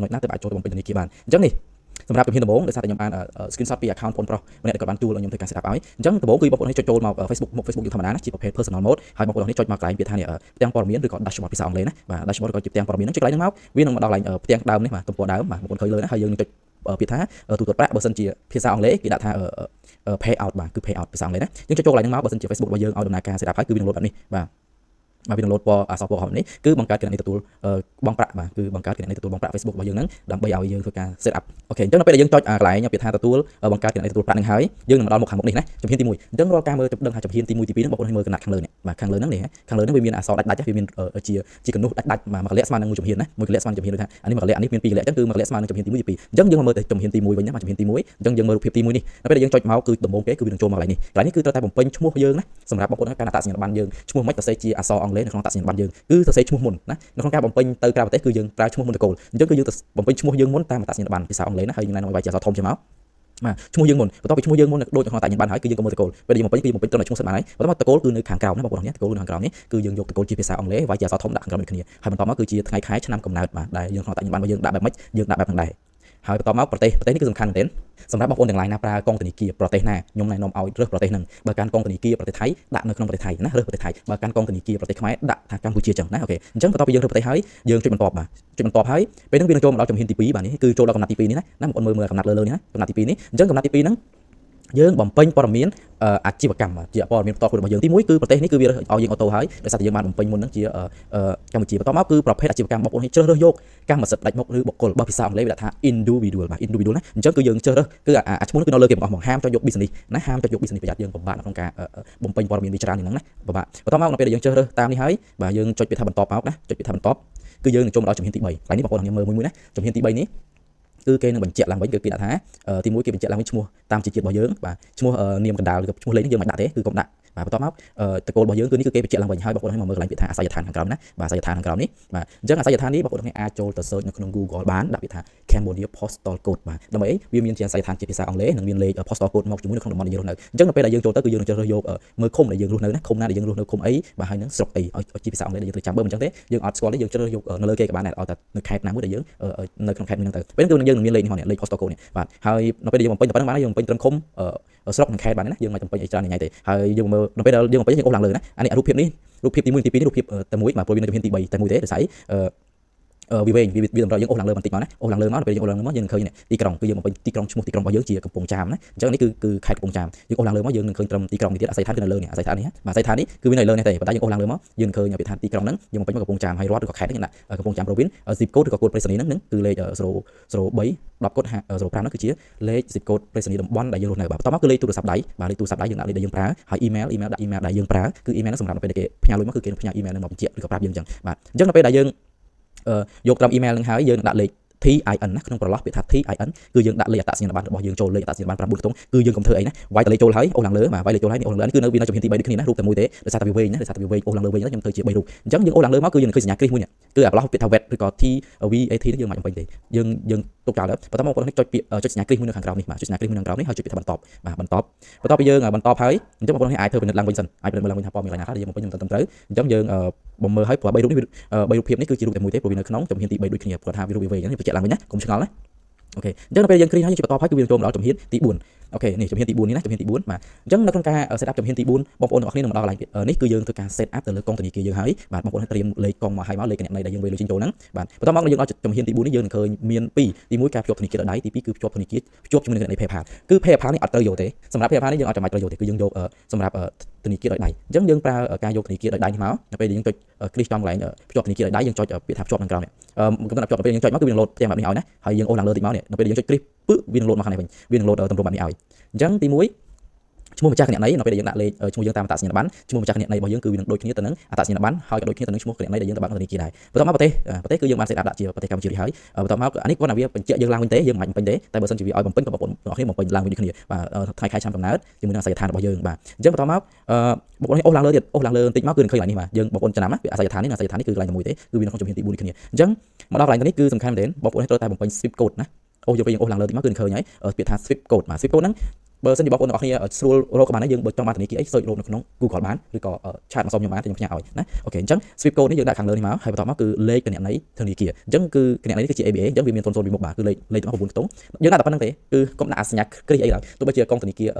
ចំណុចណាទៅអាចចូលទៅបំពេញធនាគារបានអញ្ចឹងនេះសម្រាប់ជំហានដំបូងដោយសារតែខ្ញុំបាន screenshot ពី account បងប្រុសម្នាក់ដែលគាត់បានជួលឲ្យខ្ញុំធ្វើការ set up ឲ្យអញ្ចឹងដំបូងគឺបងប្អូននេះចុចចូលមក Facebook មុខ Facebook យើងធម្មតាណាជាប្រភេទ personal mode ហើយបងប្អូននេះចុចមកកន្លែងវាថានេះផ្ទាំងព័ត៌មានឬក៏ dashboard ភាសាអង់គ្លេសណាបាទ dashboard ក៏ជាផ្ទាំងព័ត៌មានហ្នឹងចុចកន្លែងហ្នឹងមកវានឹងមកដល់កន្លែងផ្ទាំងដើមនេះបាទទំព័រដើមបាទបងប្អូនឃើញលើណាហើយយើងនឹងចុចពាក្យថាទូទាត់ប្រាក់បើសិនជាភាសាអង់គ្លេសគេដាក់ថា pay out បាទគឺ pay out ភាសាអង់គ្លេសណាយើងចុចចូលកន្លែងហ្នឹងមកបើសិនជា Facebook របស់យើងឲ្យដំណើរការ set up ហើយគឺវានឹងលោតបែបនេះបាទមកវានឹងលោតពណ៌អក្សរពណ៌ហមនេះគឺបង្កើតគណនីទទួលបងប្រាក់បាទគឺបង្កើតគណនីទទួលបងប្រាក់ Facebook របស់យើងហ្នឹងដើម្បីឲ្យយើងធ្វើការ set up អូខេអញ្ចឹងនៅពេលដែលយើងចុចកន្លែងពាក្យថាទទួលបង្កើតគណនីទទួលប្រាក់ហ្នឹងហើយយើងនឹងមកដល់មុខខាងមុខនេះណាជំហានទី1អញ្ចឹងរាល់ការមើលដឹងថាជំហានទី1ទី2ហ្នឹងបងប្អូនមើលកណ្ដាស់ខាងលើនេះបាទខាងលើហ្នឹងនេះខាងលើហ្នឹងវាមានអក្សរដាច់វាមានជាកណ្ដុះដាច់មកកលៈស្មើនឹងមួយជំហានណាមួយកលៈស្មើនឹងជំហានដូចថាអានេះមួយកលៈអានេះមានពីរកលៈអញ្ចឹងគឺមួយកលៈស្មើនឹងជំហានទី1ទី2អញ្ចឹងយើងមកមើលទៅជំហានទី1វិញណាបាទជំហានទី1អញ្ចឹងយើងមើលរូបភាពទី1នេះនៅពេលដែលយើងចុចមកគឺដំបូងគេគឺវានឹងចូលមកកន្លែងនេះកន្លែងនេះគឺត្រូវតែបំពេញឈ្មោះយើងណាសម្រាប់បងប្អូនការដាក់សញ្ញាបត្រយើងឈ្មោះមិនសរសេរជាអក្សរអង់គ្លេសនៅក្នុងដាក់សញ្ញាបត្រយើងគឺសរសេរឈ្មោះមុនណានៅក្នុងការបំពេញទៅក្រៅប្រទេសគឺយើងប្រើឈ្មោះមុនតកូលអញ្ចឹងគឺយើងទៅបំពេញឈ្មោះយើងមុនតាមដាក់សញ្ញាបត្រភាសាអង់គ្លេសណាហើយយើងណែនាំឲ្យវាជាអក្សរធំជាមកបាទឈ្មោះយើងមុនបន្ទាប់ពីឈ្មោះយើងមុនដូចក្នុងតាញ់បានហើយគឺយើងក៏មើលតកូលពេលយើងបំពេញគឺបំពេញត្រឹមតែឈ្មោះសិតបានហើយបន្ទាប់មកតកូលគឺនៅខាងក្រោមណាបងប្អូននេះតកូលនៅខាងក្រោមនេះគឺយើងយកតកូលជាភាសាអង់គ្លេសវាយជាអក្សរធំដាក់ខាងក្រោមដូចគ្នាហើយបន្ទាប់មកគឺជាថ្ងៃខែឆ្នាំកំណើតបាទដែលយើងក្នុងតាញ់បានរបស់យើងដាក់បែបម៉េចយើងដាក់បែបហ្នឹងដែរហើយបន្តមកប្រទេសនេះគឺសំខាន់មែនទែនសម្រាប់បងប្អូនទាំងឡាយណាប្រើកងធនាគារប្រទេសណាខ្ញុំណែនាំឲ្យរើសប្រទេសហ្នឹងបើកាន់កងធនាគារប្រទេសថៃដាក់នៅក្នុងប្រទេសថៃណារើសប្រទេសថៃបើកាន់កងធនាគារប្រទេសខ្មែរដាក់ថាកម្ពុជាចឹងណាអូខេអញ្ចឹងបន្ទាប់ពីយើងរើសប្រទេសហើយយើងចុចបន្ទាប់បាទចុចបន្ទាប់ហើយពេលហ្នឹងវានឹងចូលមកដល់ជំហានទី2បាទនេះគឺចូលដល់កំណត់ទី2នេះណាបងប្អូនមើលកំណត់លើនេះណាកំណត់ទី2នេះអញ្ចឹងកំណត់ទី2ហ្នឹងយើងបំពេញព័ត៌មានអាជីវកម្មជាព័ត៌មានផ្ទាល់ខ្លួនរបស់យើងទី1គឺប្រទេសនេះគឺវាឲ្យយើងអូតូហើយដោយសារតែយើងបានបំពេញមុនហ្នឹងជាកម្ពុជាបន្តមកគឺប្រភេទអាជីវកម្មបងប្អូនជ្រើសរើសយកកម្មសិទ្ធិដាច់មុខឬបុគ្គលបើភាសាអង់គ្លេសវាដាក់ថា individual បាទ individual ណាអញ្ចឹងគឺយើងជ្រើសរើសគឺអាឈ្មោះគឺនៅលើគេទាំងអស់ហ្មងហាមចុចយក business ណាហាមចុចយក business ប្រយ័ត្នយើងពិបាកក្នុងការបំពេញព័ត៌មានវាច្រើនយ៉ាងហ្នឹងណាពិបាកបន្តមកនៅពេលដែលយើងជ្រើសរើសតាមនេះហើយបាទយើងចុចពាក្យថាបន្តមកណាចុចពាក្យថាបន្តគឺយើងនឹងចូលមកដល់ជំហានទី3ហើយនេះបងប្អូនខ្ញុំមើលមួយណាជំហានទី3នេះគឺគេនឹងបញ្ជាក់ឡើងវិញគឺគេដាក់ថាទី1គេបញ្ជាក់ឡើងវិញឈ្មោះតាមជាជាតិរបស់យើងបាទឈ្មោះនាមកណ្ដាលឬឈ្មោះលេខនេះយើងមិនដាក់ទេគឺកុំដាក់បាទបន្ទាប់មកតកូលរបស់យើងគឺនេះគឺគេបញ្ជាក់ឡើងវិញហើយបងប្អូនឲ្យមកមើលកន្លែងពាក្យថាអាសយដ្ឋានខាងក្រោមណាបាទអាសយដ្ឋានខាងក្រោមនេះបាទអញ្ចឹងអាសយដ្ឋាននេះបងប្អូនអាចចូលទៅ search នៅក្នុង Google បានដាក់ពាក្យថា Cambodia Postal Code បាទដើម្បីអីវាមានជាអាសយដ្ឋានជាភាសាអង់គ្លេសនិងមានលេខ Postal Code មកជាមួយនៅក្នុងតំបន់ដែលយើងរស់នៅអញ្ចឹងនៅពេលដែលយើងចូលទៅគឺយើងនឹងជ្រើសរើសយកមើលឃុំដែលយើងរស់នៅណាឃុំណាដែលយើងរស់នៅឃុំអីបាទហើយនឹងស្រុកអីឲ្យជាភាសាអង់គ្លេសដែលយើងត្រូវចាំបើមិនអញ្ចឹងទេយើងអត់ស្គាល់ទេយើងជ្រើសយកនៅលើគេក៏បានដែរឲ្យតែនៅខេត្តណាមួយដែលយើងនៅក្នុងខេត្តហ្នឹងទៅពេលគឺយើងនឹងមានលេខនេះមកនេះលេខ Postal Code នេះបាទហើយនៅពេលដែលយើងបំពេញតែប៉ុណ្្នឹងបានយើងបំពេញត្រឹមឃុំស្រុកនិងខេត្តបានណាយើងមិនបំពេញអីច្រើនញ៉ៃទេហើយយើងមើលនៅពេលដែលយើងបំពេញយើងអូសឡើងលើណាអានេះរូបភាពនេះរូបភាពទី1ទី2នេះរូបភាពតែមួយបាទព្រោះវានៅជំហានទី3តែមួយទេដោយសារវាវែងវាតម្រូវយើងអូសឡើងលើបន្តិចមកណាអូសឡើងលើមកពេលយើងអូសឡើងលើមកយើងនឹងឃើញទីក្រុងគឺយើងបំពេញទីក្រុងឈ្មោះទីក្រុងរបស់យើងជាកំពង់ចាមណាអញ្ចឹងនេះគឺខេត្តកំពង់ចាមយើងអូសឡើងលើមកយើងនឹងឃើញត្រឹមទីក្រុងនេះទៀតអាសយដ្ឋានគឺនៅលើនេះអាសយដ្ឋាននេះបាទអាសយដ្ឋាននេះគឺវានៅលើនេះទេប៉ុន្តែយើងអូសឡើងលើមកយើងនឹងឃើញពីឋានទីក្រុងហ្នឹងយើងបំពេញមកកំពង់ចាមហើយរដ្ឋឬក៏ខេត្តហ្នឹងដាក់កំពង់ចាម province zip code ឬក៏កូដប្រេសនីហ្នឹងគឺលេខ03 10កូដ05ហ្នឹងគឺជាលេខ zip code ប្រេសនីតំបន់ដែលយើងរស់នៅបាទបន្តមកគឺលេខទូរស័ព្ទដៃបាទលេខទូរស័ព្ទដៃយើងដាក់លេខដែលយើងប្រើហើយ email ដាក់ email ដែលយើងប្រើគឺ email ហ្នឹងសម្រាប់នៅពេលដែលគេផ្ញើលុយមកគឺគេផ្ញើ email ហ្នឹងមកបញ្ជាក់ឬក៏ប្រាប់យើងអញ្ចឹងបាទអញ្ចឹងនៅពេលដែលយើងយកត្រឹម email នឹងហើយយើងដាក់លេខ TIN ណាក្នុងប្រឡោះពាក្យថា TIN គឺយើងដាក់លេខអត្តសញ្ញាណប័ណ្ណរបស់យើងចូលលេខអត្តសញ្ញាណប័ណ្ណ9ខ្ទង់គឺយើងកុំធ្វើអីណាវាយតែលេខចូលហើយអូសឡើងលើបាទវាយលេខចូលហើយនេះអូសឡើងលើគឺនៅវានៅជំហានទី3ដូចគ្នាណារូបតែមួយទេដោយសារតែវាវែងណាដោយសារតែវាវែងអូសឡើងលើវិញខ្ញុំធ្វើជា3រូបអញ្ចឹងយើងអូសឡើងលើមកគឺយើងនឹងឃើញសញ្ញាគ្រីសមួយនេះគឺអាប្រឡោះពាក្យថា VAT ឬក៏ VAT នេះយើងមិនបំពេញទេយើងទុកចោលទៅបន្តមកបងប្អូនចុចពាក្យចុចសញ្ញាគ្រីសមួយនៅខាងក្រោមនេះបាទចុចសញ្ញាគ្រីសមួយនៅខាងក្រោមនេះហើយចុចពាក្យថាបន្តបាទបន្តពីយើងបន្តហើយអញ្ចឹងបងប្អូនអាចធ្វើពិនិត្យឡើងវិញសិនអាចពិនិត្យឡើងវិញថាព័ត៌មានណាខ្លះដែលយើងបំពេញខ្ញុំត្រូវអញ្ចឹងយើងបំមើលឲ្យព្រោះ3រូបនេះ3រូបភាពនេះគឺជារូបតែមួយទេព្រោះវានៅក្នុងជំហានទី3ដូចគ្នាព្រោះថាវារូបវាវែងនេះបញ្ជាក់ឡើងវិញណាកុំឆ្ងល់ណាអូខេអញ្ចឹងនៅពេលយើងគ្រីសហើយយើងបន្តហើយគឺវាចូលមកដល់ជំហានទី4អូខេនេះជំហានទី4នេះណាជំហានទី4បាទអញ្ចឹងនៅក្នុងការ set up ជំហានទី4បងប្អូនទាំងអស់គ្នានឹងមកដល់កន្លែងនេះគឺយើងធ្វើការ set up ទៅលើកងធនាគារយើងហើយបាទបងប្អូនត្រៀមលេខកងមកហើយមកលេខគណនីដែលយើងវេលុយចេញចូលហ្នឹងបាទបន្តមកយើងដល់ជំហានទី4នេះយើងនឹងឃើញមាន2ទី1ការភ្ជាប់ធនាគារដោយដៃទី2គឺភ្ជាប់ធនាគារភ្ជាប់ជាមួយនឹងគណនី PayPal គឺ PayPal នេះអត់ត្រូវយកទេសម្រាប់ PayPal នេះយើងអត់ចាំបាច់ត្រូវយកទេគឺយើងយកសម្រាប់ធនាគារដោយដៃអញ្ចឹងយើងប្រើការយកធនាគារដោយដៃនេះមកនៅពេលយើងចុចគ្លីកចំកន្លែងភ្ជាប់ធនាគារដោយដៃយើងចុចពាក្យថាភ្ជាប់ខាងក្រោមនេះកំណត់ភ្ជាប់ទៅពេលយើងចុចមកគឺវានឹងលោតផ្ទាំងបែបនេះឲ្យណាហើយយើងអូសឡើងលើតិចមកនេះនៅពេលយើងចុចគ្លីកពឹវានឹងលោតមកខាងនេះវិញវានឹងលោតទម្រង់បែបនេះឲ្យអញ្ចឹងទី1ឈ្មោះម្ចាស់គណនីនៅពេលដែលយើងដាក់លេខឈ្មោះយើងតាមអត្តសញ្ញាណប័ណ្ណឈ្មោះម្ចាស់គណនីរបស់យើងគឺវានឹងដូចគ្នាទៅនឹងអត្តសញ្ញាណប័ណ្ណហើយក៏ដូចគ្នាទៅនឹងឈ្មោះគណនីដែលយើងទៅបាក់នៅធនាគារដែរបន្ទាប់មកប្រទេសគឺយើងបាន set up ដាក់ជាប្រទេសកម្ពុជាហើយបន្ទាប់មកអានេះគាត់ថាវាបញ្ជាក់យើងឡើងវិញទេយើងមិនបាច់បំពេញទេតែបើសិនជាវាឲ្យបំពេញក៏បងប្អូនទាំងអស់គ្នាបំពេញឡើងវិញដូចគ្នាបាទថ្ងៃខែឆ្នាំកំណើតជាមួយនឹងអាសយដ្ឋានរបស់យើងបាទអញ្ចឹងបន្ទាប់មកបងប្អូនអូសឡើងលើទៀតអូសឡើងលើបន្តិចមកគឺនឹងឃើញកន្លែងនេះបាទយើងបងប្អូនចំណាំណាអាសយដ្ឋាននេះគឺកន្លែងតែមួយទេគឺវានៅក្នុងជំហានទី4ដូចគ្នាអញ្ចឹងមកដល់កន្លែងនេះគឺសំខាន់មែនទែនបងប្អូនត្រូវតែបំពេញ SWIFT code ណាអូសយកពេលយើងអូសឡើងលើតិចមកគឺនឹងឃើញហើយពាក្យថា SWIFT code បាទ SWIFT code ហ្នឹង បើសិនជាបងប្អូនទាំងអស់គ្នាស្រួលរកក៏បានដែរយើងបើចង់បានធនាគារអី search រកនៅក្នុង Google បានឬក៏ chat មកសុំខ្ញុំបានខ្ញុំផ្ញើឲ្យណាអូខេអញ្ចឹង Swift code នេះយើងដាក់ខាងលើនេះមកហើយបន្តមកគឺលេខគណនីធនាគារអញ្ចឹងគឺគណនីនេះគឺជា ABA អញ្ចឹងវាមាន00ពីមុខបាទគឺលេខទាំងអស់9ខ្ទង់យើងដាក់តែប៉ុណ្្នឹងទេគឺកុំដាក់សញ្ញាគ្រីសអីឡើយទោះបីជាកងធនាគារ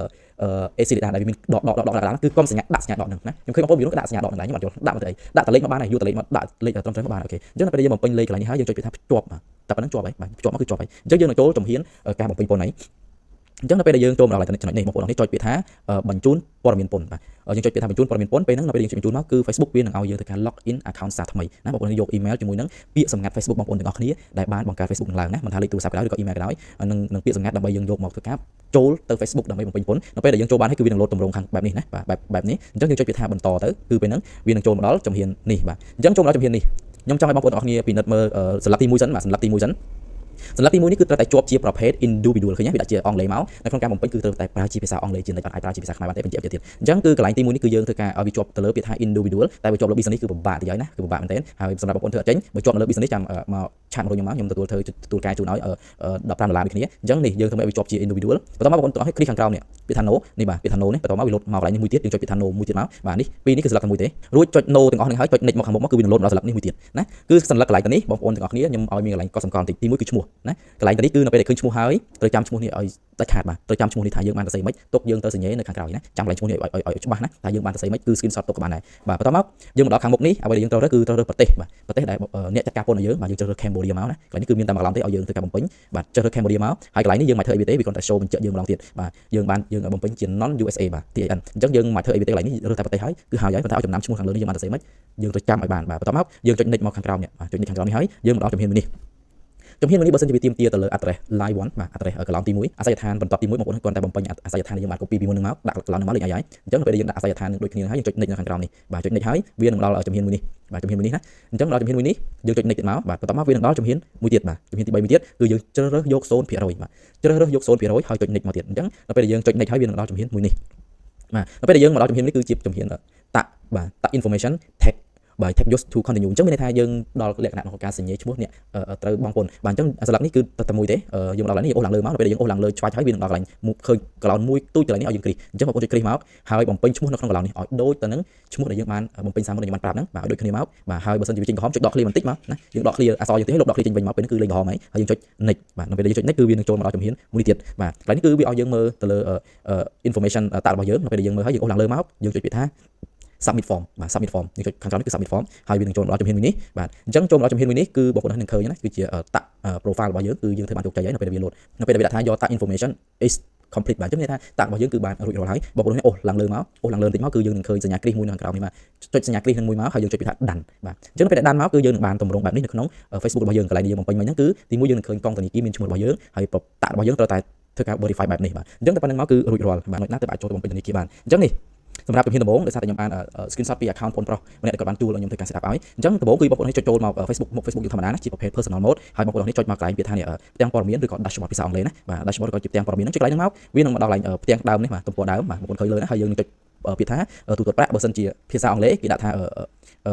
AC ដែលវាមានដកគឺកុំសញ្ញាដាក់សញ្ញាដកហ្នឹងណាខ្ញុំឃើញបងប្អូនវានោះក៏ដាក់សញ្ញាដកហ្នឹងដែរខ្ញុំអត់យល់ដាក់មកទៅអីដាក់តែលេខមកបានហើយយកតែលេខមកដាក់លេខត្រឹមត្រូវមកបានអូខេអញ្ចឹងដល់ពេលយើងបំពេញលេខកន្លែងនេះហើយយើងចុចពីថាភ្ជាប់បាទតែប៉ុណ្្នឹងជាប់ហើយបាទភ្ជាប់មកគឺជាប់ហើយអញ្ចឹងយើងនឹងចូលជំហានការបំពេញពន្ធនេះអញ្ចឹងដល់ពេលដែលយើងចូលមកដល់ចំណុចនេះបងប្អូននេះចុចពីថាបញ្ជូនព័ត៌មានពន្ធបាទយើងចុចពីថាបញ្ជូនព័ត៌មានពន្ធពេលហ្នឹងដល់ពេលយើងចុចបញ្ជូនមកគឺ Facebook វានឹងឲ្យយើងធ្វើការ log in account សារថ្មីណាបងប្អូនយក email ជាមួយនឹងពាក្យសម្ងាត់ Facebook បងប្អូនទាំងអស់គ្នាដែលបានបង្កើត Facebook នឹងឡើងណាមិនថាលេខទូរស័ព្ទក៏ដោយឬក៏ email ក៏ដោយនឹងពាក្យសម្ងាត់ដើម្បីយើងយកមកធ្វើការចូលទៅ Facebook ដើម្បីបំពេញពន្ធដល់ពេលដែលយើងចូលបានហើយគឺវានឹង load ទម្រង់ខាងបែបនេះណាបាទបែបនេះអញ្ចឹងយើងចុចពីថាបន្តទៅគឺពេលហ្នឹងវានឹងចូលមកដល់ជំហាននេះបាទអញ្ចឹងចូលមកដល់ជំហាននេះខ្ញុំចង់ឲ្យបងប្អូនទាំងអស់គ្នាពិនិត្យមើលសន្លឹកទី1សិនបាទសន្លឹកទី1សិនសន្លឹកទី1នេះគឺត្រូវតែជាប់ជាប្រភេទ individual ឃើញទេវាដាក់ជាអង់គ្លេសមកនៅក្នុងការបំពេញគឺត្រូវតែប្រើជាភាសាអង់គ្លេសជានិច្ចអត់អាចប្រើជាភាសាខ្មែរបានទេបញ្ជាក់ទៀតអញ្ចឹងគឺកន្លែងទី1នេះគឺយើងធ្វើការឲ្យវាជាប់ទៅលើពាក្យថា individual តែបើជាប់លើ business គឺពិបាកតិចហើយណាគឺពិបាកមែនទែនហើយសម្រាប់បងប្អូនធ្វើអត់ចេញបើជាប់នៅលើ business ចាំមកឆាតមកខ្ញុំមកខ្ញុំទទួលការជូនឲ្យ$15ដូចគ្នាអញ្ចឹងនេះយើងធ្វើឲ្យវាជាប់ជា individual បន្តមកបងប្អូនទាំងអស់គ្នាคลิกខាងក្រោមនេះពាក្យថា no នេះបាទពាក្យថា no នេះបន្តមកវាលោតមកកន្លែងនេះមួយទៀតយើងចុចពាក្យថា no មួយទៀតមកបាទនេះពីរនេះគឺសន្លឹកតែមួយទេរួចចុច no ទាំងអស់នេះហើយចុច next មកខាងមុខមកគឺវានឹងលោតមកដល់សន្លឹកនេះមួយទៀតណាគឺសន្លឹកកន្លែងនេះបងប្អូនទាំងអស់គ្នាខ្ញុំឲ្យមានកន្លែងកត់សម្គាល់បន្តិចទី1គឺឈ្មោះណាកន្លែងនេះគឺនៅពេលដែលឃើញឈ្មោះហើយត្រូវចាំឈ្មោះនេះឲ្យដាច់ខាតបាទត្រូវចាំឈ្មោះនេះថាយើងបានទៅស្អីមិនទុកយើងទៅសញ្ញេនៅខាងក្រោយណាចាំកន្លែងឈ្មោះនេះឲ្យច្បាស់ណាថាយើងបានទៅស្អីមិនគឺ screenshot ទុកក៏បានដែរបាទបន្តមកយើងមកដល់ខាងមុខនេះអ្វីដែលយើងត្រូវរើសគឺត្រូវរើសប្រទេសបាទប្រទេសដែលអ្នកចាត់ការពន្ធឲ្យយើងបាទយើងជ្រើសរើស Cambodia មកណាកន្លែងនេះគឺមានតែមួយកន្លងទេឲ្យយើងធ្វើការបំពេញបាទជ្រើសរើស Cambodia មកហើយកន្លែងនេះយើងមិនធ្វើអីទេវាគ្រាន់តែ show បញ្ជាក់យើងម្ដងទៀតបាទយើងបំពេញជា non USA បាទ TIN អញ្ចឹងយើងមិនធ្វើអីទេកន្លែងនេះរើសតែប្រទេសហើយគឺហើយប៉ុន្តែឲ្យចំណាំឈ្មោះខាងលើនេះយើងបានទៅស្អីមិនយើងត្រូវចាំឲ្យបានបាទបន្តមកយើងចុច next មកខាងក្រោមនេះបាទចុច next ខាងក្រោមនេះហើយយើងមកដល់ជំហាននេះជំហាននេះបើសិនជាវាទាមទារទៅលើ address line 1បាទ address កន្លងទី1អាសយដ្ឋានបន្ទាប់ទី1បងប្អូនគ្រាន់តែបំពេញអាសយដ្ឋានដែលយើងបាន copy ពីមុននឹងមកដាក់កន្លងនឹងមកលេខអីហើយអញ្ចឹងពេលដែលយើងដាក់អាសយដ្ឋាននឹងដូចគ្នាហើយយើងចុច next នៅខាងក្រោមនេះបាទចុច next ហើយវានឹងដល់ជំហានមួយនេះបាទជំហានមួយនេះណាអញ្ចឹងដល់ជំហានមួយនេះយើងចុច next ទៀតមកបាទបន្តមកវានឹងដល់ជំហានមួយទៀតបាទជំហានទី3មួយទៀតគឺយើងជ្រើសរើសយក 0% បាទជ្រើសរើសយក 0% ហើយចុច next មកទៀតអញ្ចឹងដល់ពេលដែលយើងចុច next ហើយវានឹងដល់ជំហានមួយនេះបាទដល់ពេលដែលយើងមកដល់ជំហាននេះគឺជាជំហានតាក់បាទតាក់ information tagបាទ tag use to continue អញ្ចឹងមានន័យថាយើងដល់លក្ខណៈក្នុងការសញ្ញេឈ្មោះនេះត្រូវបងប្អូនបាទអញ្ចឹងសន្លឹកនេះគឺតែមួយទេយើងមកដល់នេះអូសឡើងលើមកដល់ពេលយើងអូសឡើងលើឆ្វាច់ហើយវានឹងដល់កន្លែងឃើញកន្លោនមួយទូចកន្លែងនេះឲ្យយើងគ្រីសអញ្ចឹងបងប្អូនចុចគ្រីសមកហើយបំពេញឈ្មោះនៅក្នុងកន្លោននេះឲ្យដូចទៅនឹងឈ្មោះដែលយើងបានបំពេញសាមុនដែលយើងបានប្រាប់ហ្នឹងបាទឲ្យដូចគ្នាមកបាទហើយបើសិនជាវាចេញក្រហមចុចដក clear បន្តិចមកណាយើងដក clear អក្សរយើងទេលុបដក clear ចេញវិញមកពេលនេះគឺលេខក្រហមហើយយើងចុច next បាទនៅពេលដែលយើងចុច next គឺវានឹងចូលមកដល់ជំហានមួយទៀតបាទកន្លែងនេះគឺវាឲ្យយើងមើលទៅលើ information តាក់របស់យើងនៅពេលដែលយើងមើលហើយយើងអូសឡើងលើមកយើងចុចពាក្យថាsubmit form បាទ submit form យើងចុចខាងក្រោមនេះគឺ submit form ហើយវានឹងចូលមកដល់ជំហានមួយនេះបាទអញ្ចឹងចូលមកដល់ជំហានមួយនេះគឺបងប្អូននឹងឃើញណាគឺជាតាក់ profile របស់យើងគឺយើងធ្វើបានជោគជ័យហើយនៅពេលដែលវាលោតនៅពេលដែលវាដាក់ថា your tag information is complete បាទអញ្ចឹងន័យថាតាក់របស់យើងគឺបានរួចរាល់ហើយបងប្អូននេះអូសឡើងលើមកអូសឡើងលើបន្តិចមកគឺយើងនឹងឃើញសញ្ញាគ្រីសមួយនៅខាងក្រោមនេះបាទចុចសញ្ញាគ្រីសនឹងមួយមកហើយយើងចុចពាក្យថា done បាទអញ្ចឹងនៅពេលដែល done មកគឺយើងនឹងបានទម្រង់បែបនេះនៅក្នុង Facebook របស់យើងកន្លែងនេះយើងបំពេញមិញហ្នឹងគឺទីមួយយើងនឹងឃើញកងធនាគារមានឈ្មោះរបស់យើងហើយតាក់របស់យើងត្រូវតែធ្វើការ verify បែបនេះបាទអញ្ចឹងតែប៉ុណ្្នឹងមកគឺរួចរាល់បាទណាទៅអាចចូលទៅបំពេញធនាគារបានអញ្ចឹងនេះសម្រាប់ជំហានដំបូងដោយសារតែខ្ញុំបាន screenshot ពី account បងប្រុសម្នាក់ដែលគាត់បានជួលឲ្យខ្ញុំធ្វើការ set up ឲ្យអញ្ចឹងដំបូងគឺបងប្អូននេះចុចចូលមក Facebook មុខ Facebook យើងធម្មតាណាជាប្រភេទ personal mode ហើយបងប្អូននេះចុចមកកន្លែងពាក្យថានេះផ្ទាំងព័ត៌មានឬក៏ dashboard ភាសាអង់គ្លេសណាបាទ dashboard ឬក៏ជាផ្ទាំងព័ត៌មានហ្នឹងចុចកន្លែងហ្នឹងមកវានឹងមកដល់កន្លែងផ្ទាំងដើមនេះបាទទំព័រដើមបាទបងប្អូនឃើញលើណាហើយយើងនឹងចុចពាក្យថាទូទាត់ប្រាក់បើសិនជាភាសាអង់គ្លេសគេដាក់ថា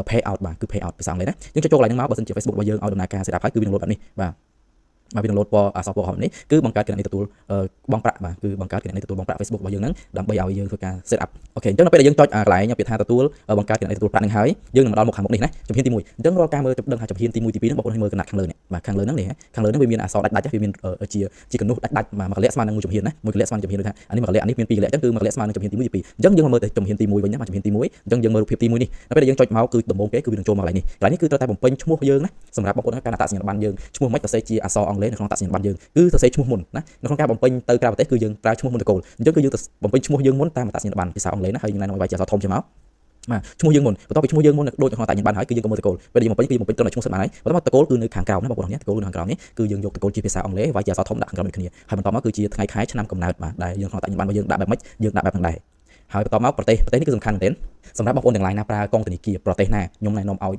pay out បាទគឺ pay out ភាសាអង់គ្លេសណាយើងចុចចូលកន្លែងហ្នឹងមកបើសិនជា Facebook របស់យើងឲ្យដំណើរការ set up ហើយគឺវានឹងលោតបែបនេះបាទមកវានឹងលោតពណ៌អក្សរពណ៌ក្រហមនេះគឺបង្កើតគណនីទទួលបងប្រាក់បាទគឺបង្កើតគណនីទទួលបងប្រាក់ Facebook របស់យើងហ្នឹងដើម្បីឲ្យយើងធ្វើការ set up អូខេអញ្ចឹងនៅពេលដែលយើងចុចកន្លែងពាក្យថាទទួលបង្កើតគណនីទទួលប្រាក់ហ្នឹងហើយយើងនឹងមកដល់មុខខាងមុខនេះណាជំហានទី1អញ្ចឹងរាល់ការមើលដឹងថាជំហានទី1ទី2ហ្នឹងបងប្អូនមើលកណ្ដាស់ខាងលើនេះបាទខាងលើហ្នឹងនេះខាងលើហ្នឹងវាមានអក្សរដាច់វាមានជាកណ្ដុះដាច់មួយកលៈស្មើនឹងមួយជំហានណាមួយកលៈស្មើនឹងជំហានដូចថាអានេះមួយកលៈអានេះមានពីរកលៈអញ្ចឹងគឺមួយកលៈស្មើនឹងជំហានទី1ទី2អញ្ចឹងយើងមកមើលទៅជំហានទី1វិញណាបាទជំហានទី1អញ្ចឹងយើងមើលរូបភាពទី1នេះនៅពេលដែលយើងចុចមកគឺដំបូងគេគឺវានឹងចូលមកកន្លែងនេះកន្លែងនេះគឺត្រូវតែបំពេញឈ្មោះយើងណាសម្រាប់បងប្អូនការដាក់សញ្ញាបត្រយើងឈ្មោះមិនសរសេរជាអក្សរអង់គ្លេសនៅក្នុងដាក់សញ្ញាបត្រយើងគឺសរសេរឈ្មោះមុនណានៅក្នុងការបំពេញទៅក្រៅប្រទេសគឺយើងប្រើឈ្មោះមុនតកូលអញ្ចឹងគឺយើងទៅបំពេញឈ្មោះយើងមុនតាមដាក់សញ្ញាបត្រភាសាអង់គ្លេសណាហើយយើងណែនាំឲ្យវាយជាអក្សរធំជាមកបាទឈ្មោះយើងមុនបន្ទាប់ពីឈ្មោះយើងមុនដូចក្នុងតាញ់បានហើយគឺយើងក៏មើលតកូលពេលយើងបំពេញគឺបំពេញត្រឹមតែឈ្មោះសិនបានហើយបន្ទាប់មកតកូលគឺនៅខាងក្រោមណាបងប្អូននេះតកូលនៅខាងក្រោមនេះគឺយើងយកតកូលជាភាសាអង់គ្លេសវាយជាអក្សរធំដាក់ខាងក្រោមដូចគ្នាហើយបន្ទាប់មកគឺជាថ្ងៃខែឆ្នាំកំណើតបាទដែលយើងក្នុងតាញ់បានរបស់យើងដាក់បែបម៉េចយើងដាក់បែបហ្នឹងដែរហើយបន្ទាប់មកប្រទេសនេះគឺសំខាន់មែនទែនសម្រាប់បងប្អូនទាំងឡាយណាប្រើកងធនាគារប្រទេសណាខ្ញុំណែនាំឲ្យ